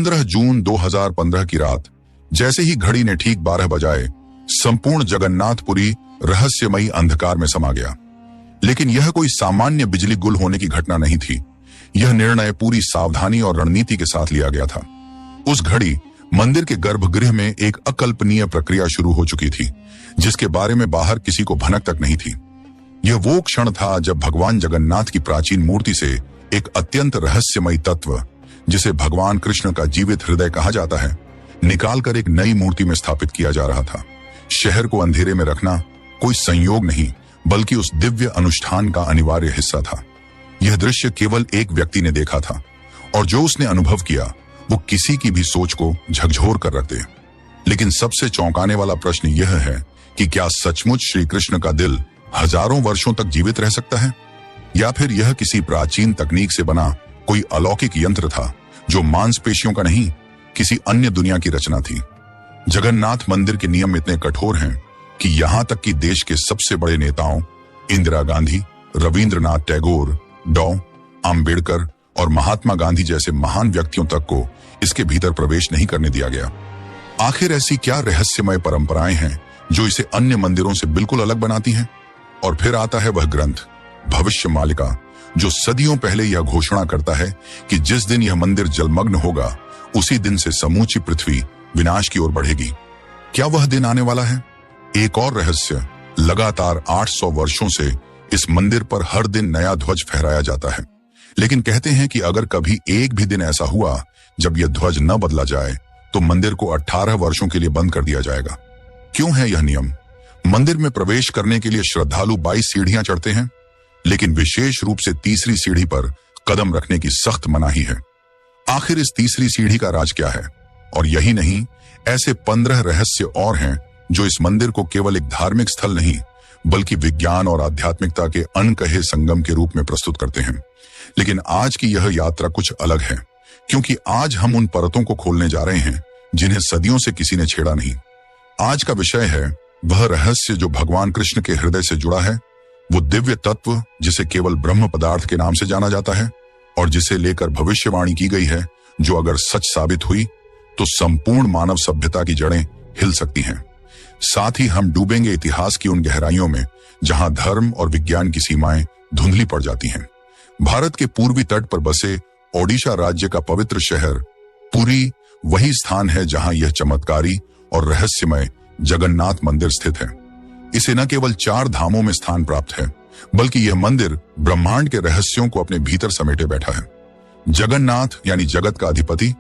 15 जून 2015 की रात जैसे ही घड़ी ने ठीक 12 बजाए, संपूर्ण जगन्नाथपुरी रहस्यमयी अंधकार में समा गया। लेकिन यह कोई सामान्य बिजली गुल होने की घटना नहीं थी। यह निर्णय पूरी सावधानी और रणनीति के साथ लिया गया था। उस घड़ी मंदिर के गर्भगृह में एक अकल्पनीय प्रक्रिया शुरू हो चुकी थी, जिसके बारे में बाहर किसी को भनक तक नहीं थी। यह वो क्षण था जब भगवान जगन्नाथ की प्राचीन मूर्ति से एक अत्यंत रहस्यमयी तत्व, जिसे भगवान कृष्ण का जीवित हृदय कहा जाता है, निकालकर एक नई मूर्ति में स्थापित किया जा रहा था। शहर को अंधेरे में रखना कोई संयोग नहीं, बल्कि उस दिव्य अनुष्ठान का अनिवार्य हिस्सा था। यह दृश्य केवल एक व्यक्ति ने देखा था, और जो उसने अनुभव किया वो किसी की भी सोच को झकझोर कर रख दे। लेकिन सबसे चौंकाने वाला प्रश्न यह है कि क्या सचमुच श्री कृष्ण का दिल हजारों वर्षों तक जीवित रह सकता है, या फिर यह किसी प्राचीन तकनीक से बना कोई अलौकिक यंत्र था जो मांसपेशियों का नहीं, किसी अन्य दुनिया की रचना थी। जगन्नाथ मंदिर के नियम इतने कठोर हैं कि यहां तक कि देश के सबसे बड़े नेताओं इंदिरा गांधी, रविंद्रनाथ टैगोर, डॉ. आम्बेडकर और महात्मा गांधी जैसे महान व्यक्तियों तक को इसके भीतर प्रवेश नहीं करने दिया गया। आखिर ऐसी क्या रहस्यमय परंपराएं हैं जो इसे अन्य मंदिरों से बिल्कुल अलग बनाती हैं? और फिर आता है वह ग्रंथ भविष्य मालिका, जो सदियों पहले यह घोषणा करता है कि जिस दिन यह मंदिर जलमग्न होगा, उसी दिन से समूची पृथ्वी विनाश की ओर बढ़ेगी। क्या वह दिन आने वाला है? एक और रहस्य, लगातार 800 वर्षों से इस मंदिर पर हर दिन नया ध्वज फहराया जाता है। लेकिन कहते हैं कि अगर कभी एक भी दिन ऐसा हुआ जब यह ध्वज न बदला जाए, तो मंदिर को 18 वर्षों के लिए बंद कर दिया जाएगा। क्यों है यह नियम? मंदिर में प्रवेश करने के लिए श्रद्धालु 22 सीढ़ियां चढ़ते हैं, लेकिन विशेष रूप से तीसरी सीढ़ी पर कदम रखने की सख्त मनाही है। आखिर इस तीसरी सीढ़ी का राज क्या है? और यही नहीं, ऐसे 15 रहस्य और हैं जो इस मंदिर को केवल एक धार्मिक स्थल नहीं, बल्कि विज्ञान और आध्यात्मिकता के अनकहे संगम के रूप में प्रस्तुत करते हैं। लेकिन आज की यह यात्रा कुछ अलग है, क्योंकि आज हम उन परतों को खोलने जा रहे हैं जिन्हें सदियों से किसी ने छेड़ा नहीं। आज का विषय है वह रहस्य जो भगवान कृष्ण के हृदय से जुड़ा है, वो दिव्य तत्व जिसे केवल ब्रह्म पदार्थ के नाम से जाना जाता है, और जिसे लेकर भविष्यवाणी की गई है, जो अगर सच साबित हुई तो संपूर्ण मानव सभ्यता की जड़ें हिल सकती हैं। साथ ही हम डूबेंगे इतिहास की उन गहराइयों में जहां धर्म और विज्ञान की सीमाएं धुंधली पड़ जाती हैं। भारत के पूर्वी तट पर बसे ओडिशा राज्य का पवित्र शहर पुरी वही स्थान है जहां यह चमत्कारी और रहस्यमय जगन्नाथ मंदिर स्थित है। इसे न केवल 4 धामों में स्थान प्राप्त है, बल्कि यह मंदिर ब्रह्मांड के रहस्यों को अपने भीतर समेटे बैठा है। जगन्नाथ यानी जगत का अधिपति,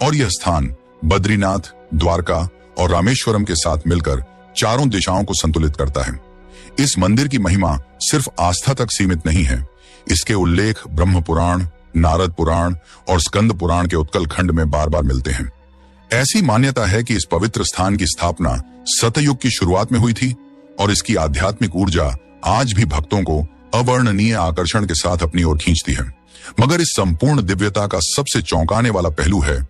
और यह स्थान बद्रीनाथ, द्वारका और रामेश्वरम के साथ मिलकर चारों दिशाओं को संतुलित करता है। इस मंदिर की महिमा सिर्फ आस्था तक सीमित नहीं है। इसके उल्लेख ब्रह्म पुराण, नारद पुराण और स्कंद पुराण के उत्कल खंड में बार बार मिलते हैं। ऐसी मान्यता है कि इस पवित्र स्थान की स्थापना सतयुग की शुरुआत में हुई थी, और इसकी आध्यात्मिक ऊर्जा आज भी भक्तों को अवर्णनीय आकर्षण के साथ अपनी ओर खींचती है। मगर इस संपूर्ण दिव्यता का सबसे चौंकाने वाला पहलू है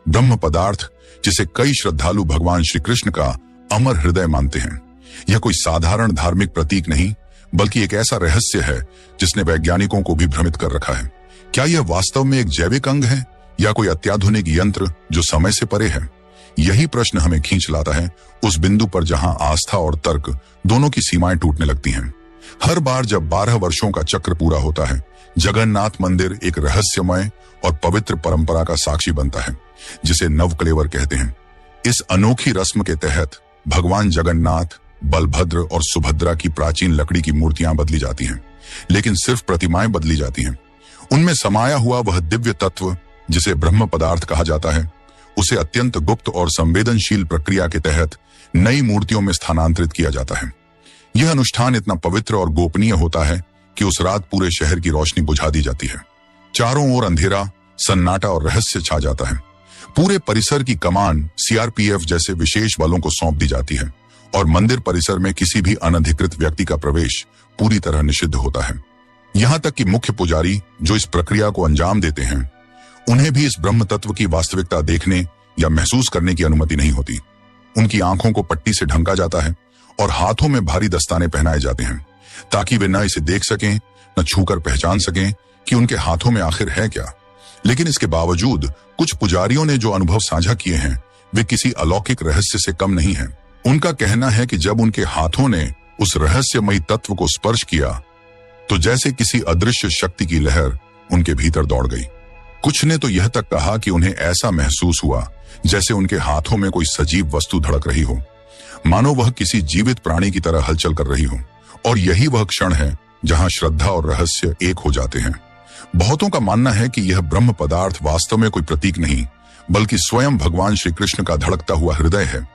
ब्रह्म पदार्थ, जिसे कई श्रद्धालु भगवान श्री कृष्ण का अमर हृदय मानते हैं। यह कोई साधारण धार्मिक प्रतीक नहीं, बल्कि एक ऐसा रहस्य है जिसने वैज्ञानिकों को भी भ्रमित कर रखा है। क्या यह वास्तव में एक जैविक अंग है, या कोई अत्याधुनिक यंत्र जो समय से परे है? यही प्रश्न हमें खींच लाता है उस बिंदु पर जहां आस्था और तर्क दोनों की सीमाएं टूटने लगती हैं। हर बार जब 12 वर्षों का चक्र पूरा होता है, जगन्नाथ मंदिर एक रहस्यमय और पवित्र परंपरा का साक्षी बनता है, जिसे नवकलेवर कहते हैं। इस अनोखी रस्म के तहत भगवान जगन्नाथ, बलभद्र और सुभद्रा की प्राचीन लकड़ी की मूर्तियां बदली जाती हैं, लेकिन सिर्फ प्रतिमाएं बदली जाती हैं। उनमें समाया हुआ वह दिव्य तत्व जिसे ब्रह्म पदार्थ कहा जाता है, उसे अत्यंत गुप्त और संवेदनशील प्रक्रिया के तहत नई मूर्तियों में स्थानांतरित किया जाता है। यह अनुष्ठान इतना पवित्र और गोपनीय होता है कि उस रात पूरे शहर की रोशनी बुझा दी जाती है। चारों ओर अंधेरा, सन्नाटा और रहस्य छा जाता है। पूरे परिसर की कमान सीआरपीएफ जैसे विशेष बलों को सौंप दी जाती है, और मंदिर परिसर में किसी भी अनधिकृत व्यक्ति का प्रवेश पूरी तरह निषिद्ध होता है। यहां तक कि मुख्य पुजारी जो इस प्रक्रिया को अंजाम देते हैं, उन्हें भी इस ब्रह्म तत्व की वास्तविकता देखने या महसूस करने की अनुमति नहीं होती। उनकी आंखों को पट्टी से ढंका जाता है और हाथों में भारी दस्ताने पहनाए जाते हैं, ताकि वे न इसे देख सकें, न छूकर पहचान सकें कि उनके हाथों में आखिर है क्या। लेकिन इसके बावजूद कुछ पुजारियों ने जो अनुभव साझा किए हैं वे किसी अलौकिक रहस्य से कम नहीं हैं। उनका कहना है कि जब उनके हाथों ने उस रहस्यमयी तत्व को स्पर्श किया तो जैसे किसी अदृश्य शक्ति की लहर उनके भीतर दौड़ गई। कुछ ने तो यह तक कहा कि उन्हें ऐसा महसूस हुआ जैसे उनके हाथों में कोई सजीव वस्तु धड़क रही हो, मानो वह किसी जीवित प्राणी की तरह हलचल कर रही हो। और यही वह क्षण है जहां श्रद्धा और रहस्य एक हो जाते हैं। बहुतों का मानना है कि यह ब्रह्म पदार्थ वास्तव में कोई प्रतीक नहीं बल्कि स्वयं भगवान श्री कृष्ण का धड़कता हुआ हृदय है,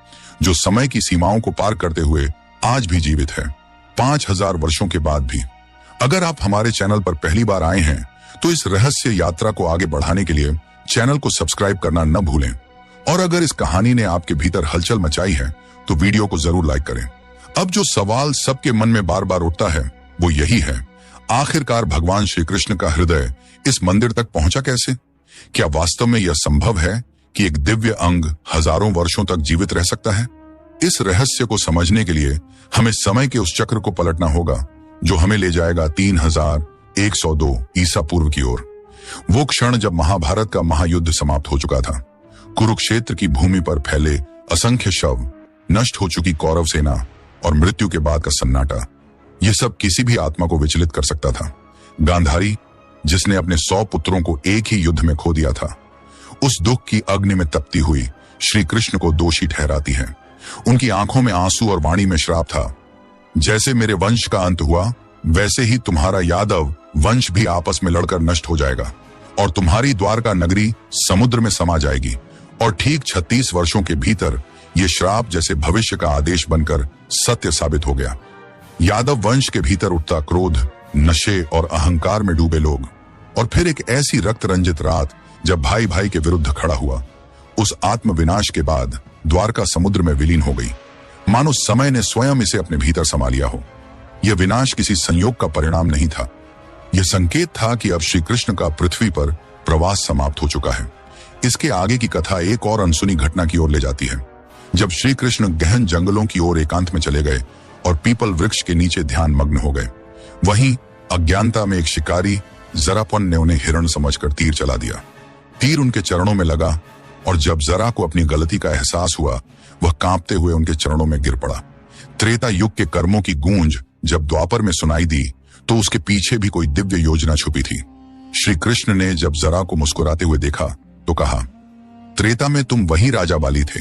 जो समय की सीमाओं को पार करते हुए आज भी जीवित है, 5000 वर्षों के बाद भी। अगर आप हमारे चैनल पर पहली बार आए हैं तो इस रहस्य यात्रा को आगे बढ़ाने के लिए चैनल को सब्सक्राइब करना न भूलें। और अगर इस कहानी ने आपके भीतर हलचल मचाई है तो वीडियो को जरूर लाइक करें। अब जो सवाल सबके मन में बार बार उठता है वो यही है, आखिरकार भगवान श्री कृष्ण का हृदय इस मंदिर तक पहुंचा कैसे? क्या वास्तव में यह संभव है कि एक दिव्य अंग हजारों वर्षों तक जीवित रह सकता है? इस रहस्य को समझने के लिए हमें समय के उस चक्र को पलटना होगा जो हमें ले जाएगा 3102 ईसा पूर्व की ओर। वो क्षण जब महाभारत का महायुद्ध समाप्त हो चुका था। कुरुक्षेत्र की भूमि पर फैले असंख्य शव, नष्ट हो चुकी कौरव सेना और मृत्यु के बाद का सन्नाटा, यह सब किसी भी आत्मा को विचलित कर सकता था। गांधारी, जिसने अपने 100 पुत्रों को एक ही युद्ध में खो दिया था, उस दुख की अग्नि में तपती हुई श्री कृष्ण को दोषी ठहराती है। उनकी आंखों में आंसू और वाणी में श्राप था, जैसे मेरे वंश का अंत हुआ वैसे ही तुम्हारा यादव वंश भी आपस में लड़कर नष्ट हो जाएगा और तुम्हारी द्वारका नगरी समुद्र में समा जाएगी। और ठीक 36 वर्षों के भीतर ये श्राप जैसे भविष्य का आदेश बनकर सत्य साबित हो गया। यादव वंश के भीतर उठता क्रोध, नशे और अहंकार में डूबे लोग, और फिर एक ऐसी रक्त रंजित रात जब भाई भाई के विरुद्ध खड़ा हुआ। उस आत्म विनाश के बाद द्वारका समुद्र में विलीन हो गई, मानो समय ने स्वयं इसे अपने भीतर समा लिया हो। यह विनाश किसी संयोग का परिणाम नहीं था, यह संकेत था कि अब श्री कृष्ण का पृथ्वी पर प्रवास समाप्त हो चुका है। इसके आगे की कथा एक और अनसुनी घटना की ओर ले जाती है। जब श्री कृष्ण गहन जंगलों की ओर एकांत में चले गए और पीपल वृक्ष के नीचे ध्यान मग्न हो गए, वहीं अज्ञानता में एक शिकारी जरापन ने उन्हें हिरण समझकर तीर चला दिया। तीर उनके चरणों में लगा और जब जरा को अपनी गलती का एहसास हुआ, वह कांपते हुए उनके चरणों में गिर पड़ा। त्रेता युग के कर्मों की गूंज जब द्वापर में सुनाई दी तो उसके पीछे भी कोई दिव्य योजना छुपी थी। श्री कृष्ण ने जब जरा को मुस्कुराते हुए देखा तो कहा, त्रेता में तुम वही राजा बाली थे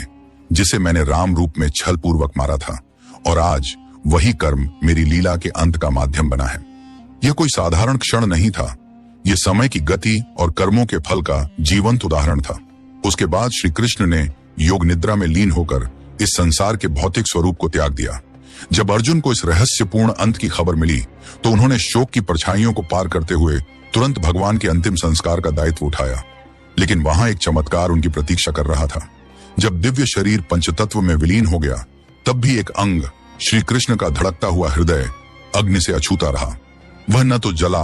जिसे मैंने राम रूप में छल पूर्वक मारा था, और आज वही कर्म मेरी लीला के अंत का माध्यम बना है। यह कोई साधारण क्षण नहीं था, यह समय की गति और कर्मों के फल का जीवंत उदाहरण था। उसके बाद श्री कृष्ण ने योग निद्रा में लीन होकर इस संसार के भौतिक स्वरूप को त्याग दिया। जब अर्जुन को इस रहस्यपूर्ण अंत की खबर मिली तो उन्होंने शोक की परछाइयों को पार करते हुए तुरंत भगवान के अंतिम संस्कार का दायित्व उठाया। लेकिन वहां एक चमत्कार उनकी प्रतीक्षा कर रहा था। जब दिव्य शरीर पंचतत्व में विलीन हो गया, तब भी एक अंग, श्री कृष्ण का धड़कता हुआ हृदय, अग्नि से अछूता रहा। वह न तो जला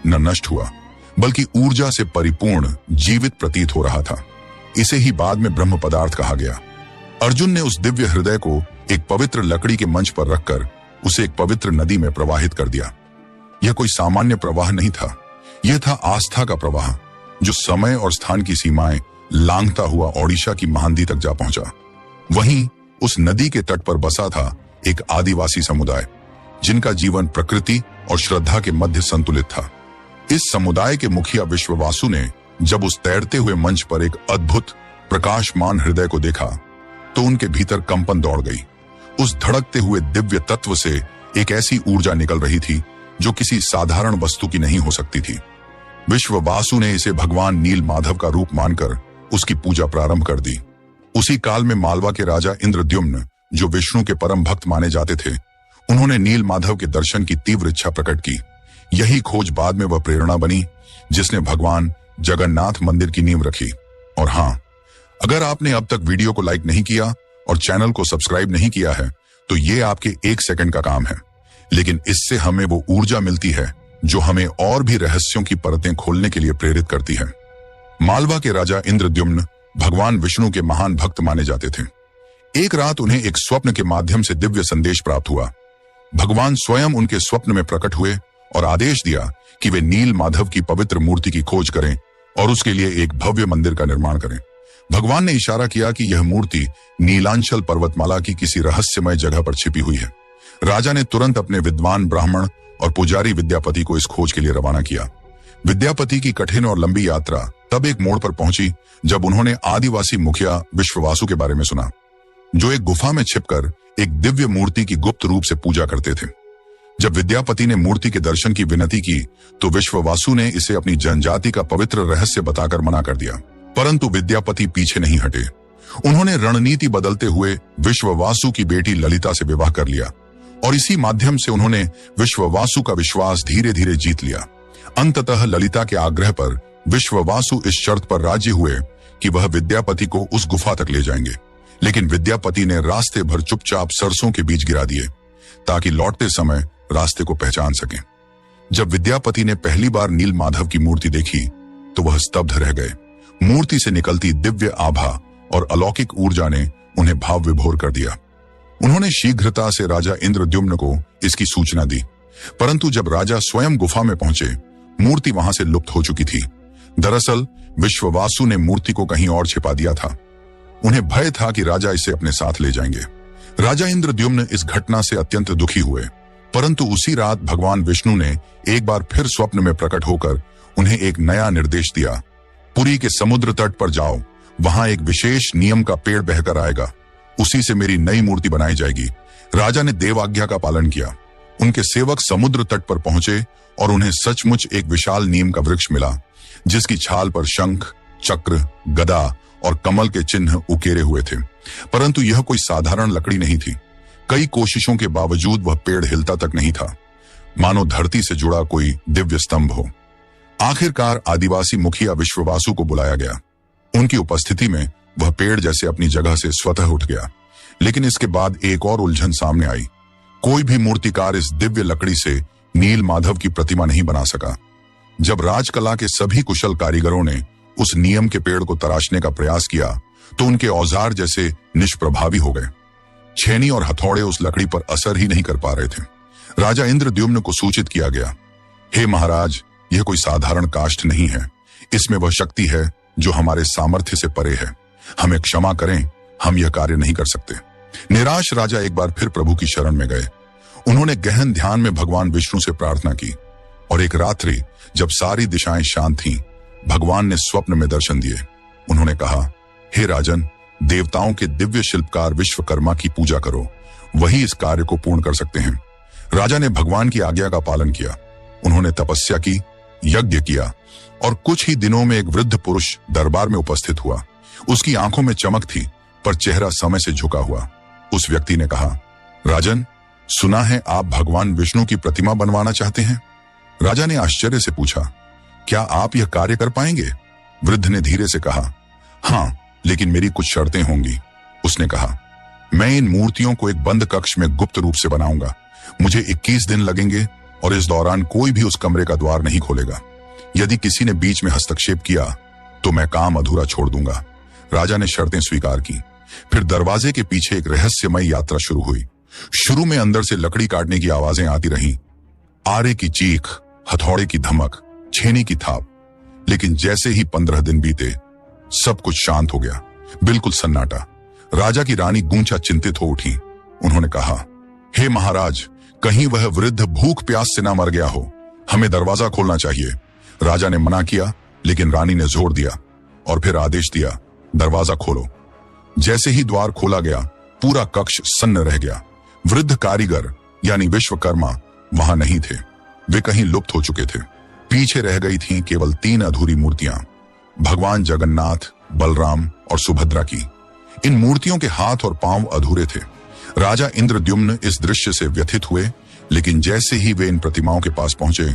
न नष्ट हुआ, बल्कि ऊर्जा से परिपूर्ण जीवित प्रतीत हो रहा था। इसे ही बाद में ब्रह्म पदार्थ कहा गया। अर्जुन ने उस दिव्य हृदय को एक पवित्र लकड़ी के मंच पर रखकर उसे एक पवित्र नदी में प्रवाहित कर दिया। यह कोई सामान्य प्रवाह नहीं था, यह था आस्था का प्रवाह, जो समय और स्थान की सीमाएं लांघता हुआ ओडिशा की महानदी तक जा पहुंचा। वहीं उस नदी के तट पर बसा था एक आदिवासी समुदाय, जिनका जीवन प्रकृति और श्रद्धा के मध्य संतुलित था। इस समुदाय के मुखिया विश्ववासु ने जब उस तैरते हुए मंच पर एक अद्भुत प्रकाशमान हृदय को देखा तो उनके भीतर कंपन दौड़ गई। उस धड़कते हुए दिव्य तत्व से एक ऐसी ऊर्जा निकल रही थी जो किसी साधारण वस्तु की नहीं हो सकती थी। विश्ववासु ने इसे भगवान नील माधव का रूप मानकर उसकी पूजा प्रारंभ कर दी। उसी काल में मालवा के राजा इंद्रद्युम्न, जो विष्णु के परम भक्त माने जाते थे, उन्होंने नील माधव के दर्शन की तीव्र इच्छा प्रकट की। यही खोज बाद में वह प्रेरणा बनी जिसने भगवान जगन्नाथ मंदिर की नींव रखी। और हाँ, अगर आपने अब तक वीडियो को लाइक नहीं किया और चैनल को सब्सक्राइब नहीं किया है तो ये आपके 1 सेकंड का काम है, लेकिन इससे हमें वो ऊर्जा मिलती है जो हमें और भी रहस्यों की परतें खोलने के लिए प्रेरित करती है। मालवा के राजा इंद्रद्युम्न भगवान विष्णु के महान भक्त माने जाते थे। एक रात उन्हें एक स्वप्न के माध्यम से दिव्य संदेश प्राप्त हुआ। भगवान स्वयं उनके स्वप्न में प्रकट हुए और आदेश दिया कि वे नील माधव की पवित्र मूर्ति की खोज करें और उसके लिए एक भव्य मंदिर का निर्माण करें। भगवान ने इशारा किया कि यह मूर्ति नीलांचल पर्वतमाला की किसी रहस्यमय जगह पर छिपी हुई है। राजा ने तुरंत अपने विद्वान ब्राह्मण और पुजारी विद्यापति को इस खोज के लिए रवाना किया। विद्यापति की कठिन और लंबी यात्रा तब एक मोड़ पर पहुंची जब उन्होंने आदिवासी मुखिया विश्ववासु के बारे में सुना, जो एक गुफा में छिपकर एक दिव्य मूर्ति की गुप्त रूप से पूजा करते थे। जब विद्यापति ने मूर्ति के दर्शन की विनती की तो विश्ववासु ने इसे अपनी जनजाति का पवित्र रहस्य बताकर मना कर दिया, परंतु विद्यापति पीछे नहीं हटे। उन्होंने रणनीति बदलते हुए विश्ववासु की बेटी ललिता से विवाह कर लिया और इसी माध्यम से उन्होंने विश्ववासु का विश्वास धीरे धीरे जीत लिया। अंततः ललिता के आग्रह पर विश्ववासु इस शर्त पर राजी हुए कि वह विद्यापति को उस गुफा तक ले जाएंगे, लेकिन विद्यापति ने रास्ते भर चुपचाप सरसों के बीज गिरा दिए ताकि लौटते समय रास्ते को पहचान सकें। जब विद्यापति ने पहली बार नील माधव की मूर्ति देखी तो वह स्तब्ध रह गए। मूर्ति से निकलती दिव्य आभा और अलौकिक ऊर्जा ने उन्हें भाव विभोर कर दिया। उन्होंने शीघ्रता से राजा इंद्रद्युम्न को इसकी सूचना दी, परंतु जब राजा स्वयं गुफा में पहुंचे, मूर्ति वहां से लुप्त हो चुकी थी। दरअसल विश्ववासु ने मूर्ति को कहीं और छिपा दिया था। उन्हें भय था कि राजा इसे अपने साथ ले जाएंगे। राजा इंद्रद्युम्न इस घटना से अत्यंत दुखी हुए, परंतु उसी रात भगवान विष्णु ने एक बार फिर स्वप्न में प्रकट होकर उन्हें एक नया निर्देश दिया। पुरी के समुद्र तट पर जाओ, वहां एक विशेष नियम का पेड़ बहकर आएगा, उसी से मेरी नई मूर्ति बनाई जाएगी। राजा ने देव आज्ञा का पालन किया। उनके सेवक समुद्र तट पर पहुंचे और उन्हें सचमुच एक विशाल नीम का वृक्ष मिला, जिसकी छाल पर शंख, चक्र, गदा और कमल के चिन्ह उकेरे हुए थे। परंतु यह कोई साधारण लकड़ी नहीं थी। कई कोशिशों के बावजूद वह पेड़ हिलता तक नहीं था, मानो धरती से जुड़ा कोई दिव्य स्तंभ हो। आखिरकार आदिवासी मुखिया विश्ववासु को बुलाया गया। उनकी उपस्थिति में वह पेड़ जैसे अपनी जगह से स्वतः उठ गया। लेकिन इसके बाद एक और उलझन सामने आई। कोई भी मूर्तिकार इस दिव्य लकड़ी से नील माधव की प्रतिमा नहीं बना सका। जब राजकला के सभी कुशल कारीगरों ने उस नियम के पेड़ को तराशने का प्रयास किया तो उनके औजार जैसे निष्प्रभावी हो गए। छेनी और हथौड़े उस लकड़ी पर असर ही नहीं कर पा रहे थे। राजा इंद्रद्युम्न को सूचित किया गया, हे महाराज, यह कोई साधारण काष्ठ नहीं है। इसमें वह शक्ति है जो हमारे सामर्थ्य से परे है। हमें क्षमा करें, हम यह कार्य नहीं कर सकते। निराश राजा एक बार फिर प्रभु की शरण में गए। उन्होंने गहन ध्यान में भगवान विष्णु से प्रार्थना की और एक रात्रि जब सारी दिशाएं शांत थीं, भगवान ने स्वप्न में दर्शन दिए। उन्होंने कहा, हे राजन, देवताओं के दिव्य शिल्पकार विश्वकर्मा की पूजा करो, वही इस कार्य को पूर्ण कर सकते हैं। राजा ने भगवान की आज्ञा का पालन किया। उन्होंने तपस्या की, यज्ञ किया और कुछ ही दिनों में एक वृद्ध पुरुष दरबार में उपस्थित हुआ। उसकी आंखों में चमक थी, पर चेहरा समय से झुका हुआ। उस व्यक्ति ने कहा, राजन, सुना है आप भगवान विष्णु की प्रतिमा बनवाना चाहते हैं। राजा ने आश्चर्य से पूछा, क्या आप यह कार्य कर पाएंगे? वृद्ध ने धीरे से कहा, हाँ, लेकिन मेरी कुछ शर्तें होंगी। उसने कहा, मैं इन मूर्तियों को एक बंद कक्ष में गुप्त रूप से बनाऊंगा। मुझे 21 दिन लगेंगे और इस दौरान कोई भी उस कमरे का द्वार नहीं खोलेगा। यदि किसी ने बीच में हस्तक्षेप किया तो मैं काम अधूरा छोड़ दूंगा। राजा ने शर्तें स्वीकार की। फिर दरवाजे के पीछे एक रहस्यमय यात्रा शुरू हुई। शुरू में अंदर से लकड़ी काटने की आवाजें आती रहीं, आरे की चीख, हथौड़े की धमक, छेनी की थाप। लेकिन जैसे ही 15 दिन बीते, सब कुछ शांत हो गया, बिल्कुल सन्नाटा। राजा की रानी गूंचा चिंतित हो उठी। उन्होंने कहा, हे महाराज, कहीं वह वृद्ध भूख प्यास से ना मर गया हो। हमें दरवाजा खोलना चाहिए। राजा ने मना किया, लेकिन रानी ने जोर दिया और फिर आदेश दिया, दरवाजा खोलो। जैसे ही द्वार खोला गया, पूरा कक्ष सन्न रह गया। वृद्ध कारीगर यानी विश्वकर्मा वहां नहीं थे। वे कहीं लुप्त हो चुके थे। पीछे रह गई थीं केवल 3 अधूरी मूर्तियां, भगवान जगन्नाथ, बलराम और सुभद्रा की। इन मूर्तियों के हाथ और पांव अधूरे थे। राजा इंद्रद्युम्न इस दृश्य से व्यथित हुए, लेकिन जैसे ही वे इन प्रतिमाओं के पास पहुंचे,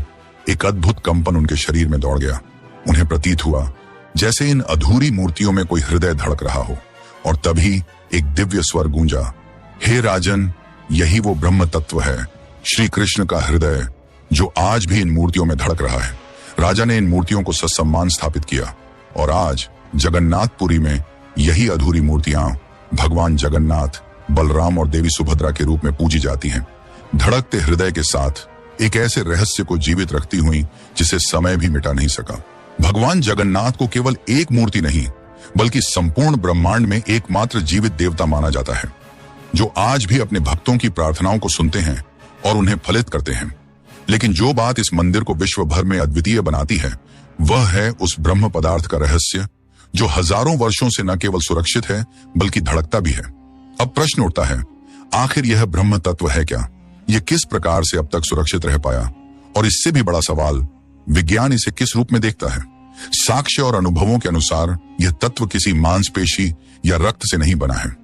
एक अद्भुत कंपन उनके शरीर में दौड़ गया। उन्हें प्रतीत हुआ जैसे इन अधूरी मूर्तियों में कोई हृदय धड़क रहा हो। और तभी एक दिव्य स्वर गूंजा, हे राजन, यही वो ब्रह्म तत्व है, श्री कृष्ण का हृदय, जो आज भी इन मूर्तियों में धड़क रहा है। राजा ने इन मूर्तियों को ससम्मान स्थापित किया और आज जगन्नाथपुरी में यही अधूरी मूर्तियां भगवान जगन्नाथ, बलराम और देवी सुभद्रा के रूप में पूजी जाती हैं, धड़कते हृदय के साथ, एक ऐसे रहस्य को जीवित रखती हुई जिसे समय भी मिटा नहीं सका। भगवान जगन्नाथ को केवल एक मूर्ति नहीं बल्कि संपूर्ण ब्रह्मांड में एकमात्र जीवित देवता माना जाता है, जो आज भी अपने भक्तों की प्रार्थनाओं को सुनते हैं और उन्हें फलित करते हैं। लेकिन जो बात इस मंदिर को विश्व भर में अद्वितीय बनाती है वह है उस ब्रह्म पदार्थ का रहस्य, जो हजारों वर्षों से न केवल सुरक्षित है बल्कि धड़कता भी है। अब प्रश्न उठता है, आखिर यह ब्रह्म तत्व है क्या? यह किस प्रकार से अब तक सुरक्षित रह पाया? और इससे भी बड़ा सवाल, विज्ञान इसे किस रूप में देखता है? साक्ष्य और अनुभवों के अनुसार यह तत्व किसी मांसपेशी या रक्त से नहीं बना है।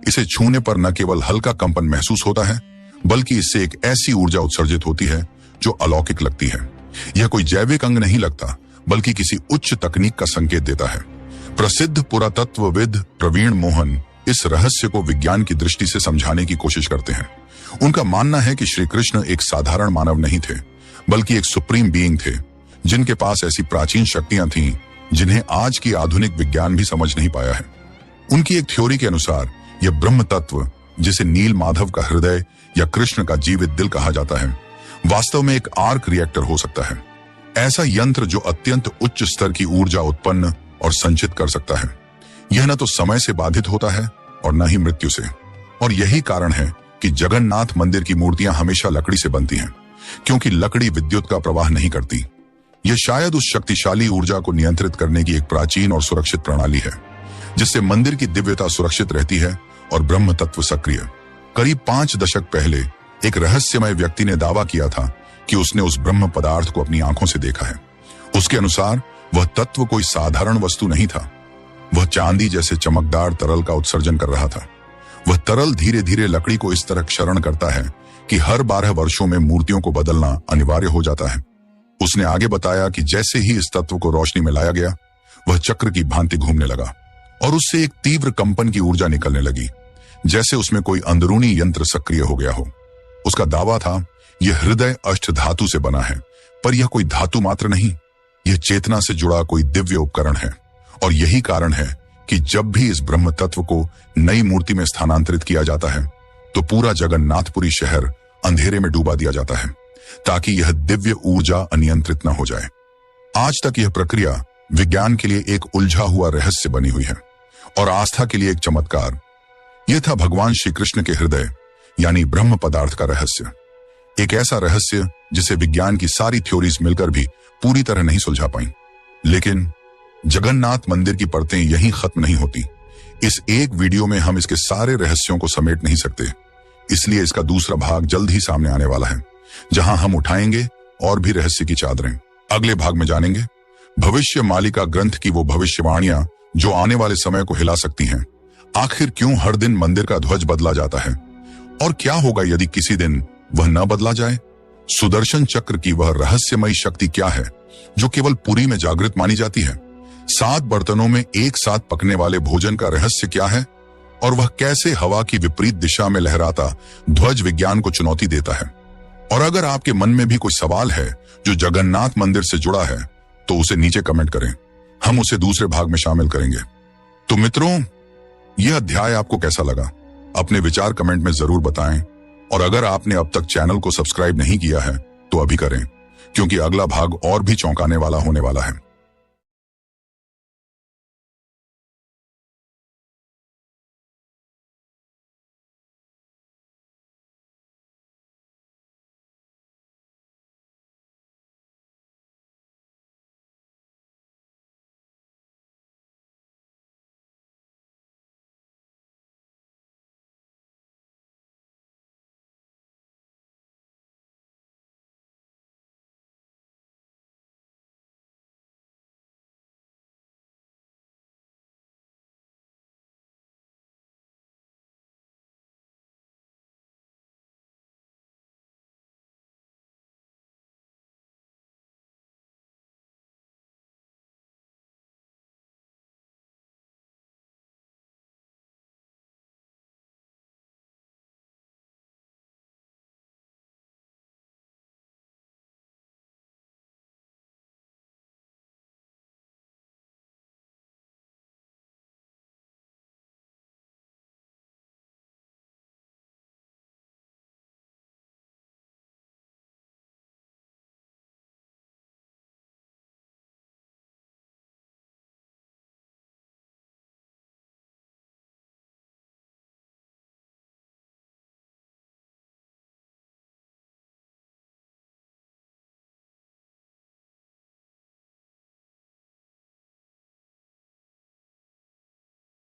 इसे छूने पर न केवल हल्का कंपन महसूस होता है बल्कि इससे एक ऐसी ऊर्जा उत्सर्जित होती है जो अलौकिक लगती है। यह कोई जैविक अंग नहीं लगता बल्कि किसी उच्च तकनीक का संकेत देता है। प्रसिद्ध पुरातत्वविद प्रवीण मोहन इस रहस्य को विज्ञान की दृष्टि से समझाने की कोशिश करते हैं। उनका मानना है कि श्री कृष्ण एक साधारण मानव नहीं थे बल्कि एक सुप्रीम बीइंग थे, जिनके पास ऐसी प्राचीन शक्तियां थीं जिन्हें आज की आधुनिक विज्ञान भी समझ नहीं पाया है। उनकी एक थ्योरी के अनुसार यह ब्रह्म तत्व, जिसे नील माधव का हृदय या कृष्ण का जीवित दिल कहा जाता है, वास्तव में एक आर्क रिएक्टर हो सकता है। ऐसा यंत्र जो अत्यंत उच्च स्तर की ऊर्जा उत्पन्न और संचित कर सकता है। यह न तो समय से बाधित होता है और न ही मृत्यु से। और यही कारण है कि जगन्नाथ मंदिर की मूर्तियां हमेशा लकड़ी से बनती हैं, क्योंकि लकड़ी विद्युत का प्रवाह नहीं करती। यह शायद उस शक्तिशाली ऊर्जा को नियंत्रित करने की एक प्राचीन और सुरक्षित प्रणाली है, जिससे मंदिर की दिव्यता सुरक्षित रहती है और ब्रह्म तत्व सक्रिय। करीब 5 दशक पहले एक रहस्यमय व्यक्ति ने दावा किया था कि उसने उस ब्रह्म पदार्थ को अपनी आंखों से देखा है। उसके अनुसार वह तत्व कोई साधारण वस्तु नहीं था। वह चांदी जैसे चमकदार तरल का उत्सर्जन कर रहा था। वह तरल धीरे धीरे लकड़ी को इस तरह क्षरण करता है कि हर 12 वर्षों में मूर्तियों को बदलना अनिवार्य हो जाता है। उसने आगे बताया कि जैसे ही इस तत्व को रोशनी में लाया गया, वह चक्र की भांति घूमने लगा और उससे एक तीव्र कंपन की ऊर्जा निकलने लगी, जैसे उसमें कोई अंदरूनी यंत्र सक्रिय हो गया हो। उसका दावा था, यह हृदय अष्ट धातु से बना है, पर यह कोई धातु मात्र नहीं, यह चेतना से जुड़ा कोई दिव्य उपकरण है। और यही कारण है कि जब भी इस ब्रह्म तत्व को नई मूर्ति में स्थानांतरित किया जाता है तो पूरा जगन्नाथपुरी शहर अंधेरे में डूबा दिया जाता है, ताकि यह दिव्य ऊर्जा अनियंत्रित न हो जाए। आज तक यह प्रक्रिया विज्ञान के लिए एक उलझा हुआ रहस्य बनी हुई है और आस्था के लिए एक चमत्कार। यह था भगवान श्री कृष्ण के हृदय यानी ब्रह्म पदार्थ का रहस्य। एक ऐसा रहस्य जिसे विज्ञान की सारी थ्योरीज मिलकर भी पूरी तरह नहीं सुलझा पाई। लेकिन जगन्नाथ मंदिर की परतें यहीं खत्म नहीं होती। इस एक वीडियो में हम इसके सारे रहस्यों को समेट नहीं सकते, इसलिए इसका दूसरा भाग जल्द ही सामने आने वाला है, जहां हम उठाएंगे और भी रहस्य की चादरें। अगले भाग में जानेंगे भविष्य मालिका ग्रंथ की वो भविष्यवाणियां जो आने वाले समय को हिला सकती हैं। आखिर क्यों हर दिन मंदिर का ध्वज बदला जाता है और क्या होगा यदि किसी दिन वह न बदला जाए? सुदर्शन चक्र की वह रहस्यमयी शक्ति क्या है जो केवल पुरी में जागृत मानी जाती है? 7 बर्तनों में एक साथ पकने वाले भोजन का रहस्य क्या है और वह कैसे हवा की विपरीत दिशा में लहराता ध्वज विज्ञान को चुनौती देता है? और अगर आपके मन में भी कोई सवाल है जो जगन्नाथ मंदिर से जुड़ा है तो उसे नीचे कमेंट करें, हम उसे दूसरे भाग में शामिल करेंगे। तो मित्रों, यह अध्याय आपको कैसा लगा? अपने विचार कमेंट में जरूर बताएं और अगर आपने अब तक चैनल को सब्सक्राइब नहीं किया है तो अभी करें, क्योंकि अगला भाग और भी चौंकाने वाला होने वाला है।